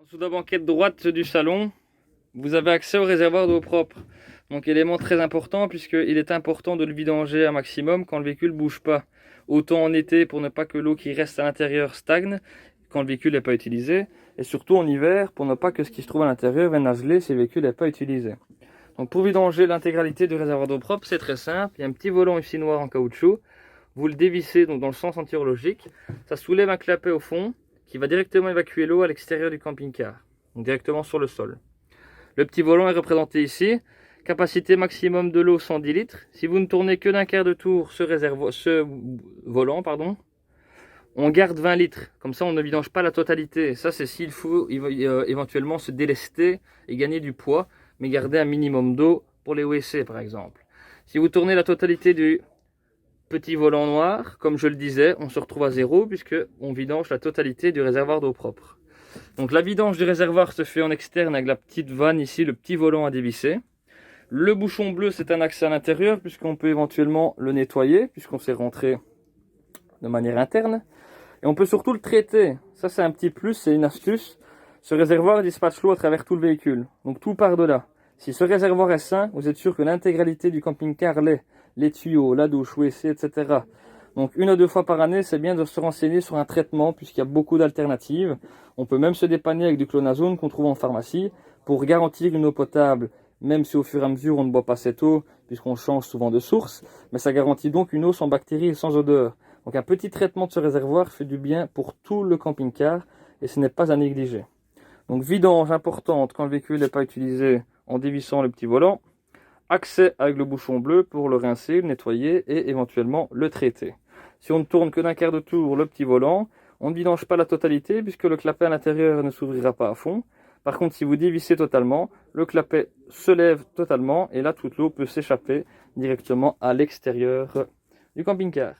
Sous la banquette droite du salon, vous avez accès au réservoir d'eau propre. Donc élément très important puisqu'il est important de le vidanger un maximum quand le véhicule ne bouge pas. Autant en été pour ne pas que l'eau qui reste à l'intérieur stagne quand le véhicule n'est pas utilisé. Et surtout en hiver pour ne pas que ce qui se trouve à l'intérieur vienne à geler si le véhicule n'est pas utilisé. Donc pour vidanger l'intégralité du réservoir d'eau propre, c'est très simple. Il y a un petit volant ici noir en caoutchouc. Vous le dévissez donc dans le sens anti-horlogique. Ça soulève un clapet au fond qui va directement évacuer l'eau à l'extérieur du camping-car, donc directement sur le sol. Le petit volant est représenté ici. Capacité maximum de l'eau 110 litres. Si vous ne tournez que d'un quart de tour ce volant, on garde 20 litres. Comme ça, on ne vidange pas la totalité. Ça, c'est s'il faut éventuellement se délester et gagner du poids, mais garder un minimum d'eau pour les WC, par exemple. Si vous tournez la totalité du petit volant noir, comme je le disais, on se retrouve à zéro puisque on vidange la totalité du réservoir d'eau propre. Donc la vidange du réservoir se fait en externe avec la petite vanne ici, le petit volant à dévisser. Le bouchon bleu, c'est un accès à l'intérieur puisqu'on peut éventuellement le nettoyer puisqu'on s'est rentré de manière interne. Et on peut surtout le traiter. Ça, c'est un petit plus, c'est une astuce. Ce réservoir dispatche l'eau à travers tout le véhicule. Donc tout part de là. Si ce réservoir est sain, vous êtes sûr que l'intégralité du camping-car l'est. Les tuyaux, la douche, WC, etc. Donc 1 à 2 fois par année, c'est bien de se renseigner sur un traitement puisqu'il y a beaucoup d'alternatives. On peut même se dépanner avec du clonazone qu'on trouve en pharmacie pour garantir une eau potable, même si au fur et à mesure on ne boit pas cette eau puisqu'on change souvent de source, mais ça garantit donc une eau sans bactéries et sans odeur. Donc un petit traitement de ce réservoir fait du bien pour tout le camping-car et ce n'est pas à négliger. Donc vidange importante quand le véhicule n'est pas utilisé en dévissant le petit volant. Accès avec le bouchon bleu pour le rincer, le nettoyer et éventuellement le traiter. Si on ne tourne que d'un quart de tour le petit volant, on ne vidange pas la totalité puisque le clapet à l'intérieur ne s'ouvrira pas à fond. Par contre, si vous dévissez totalement, le clapet se lève totalement et là toute l'eau peut s'échapper directement à l'extérieur du camping-car.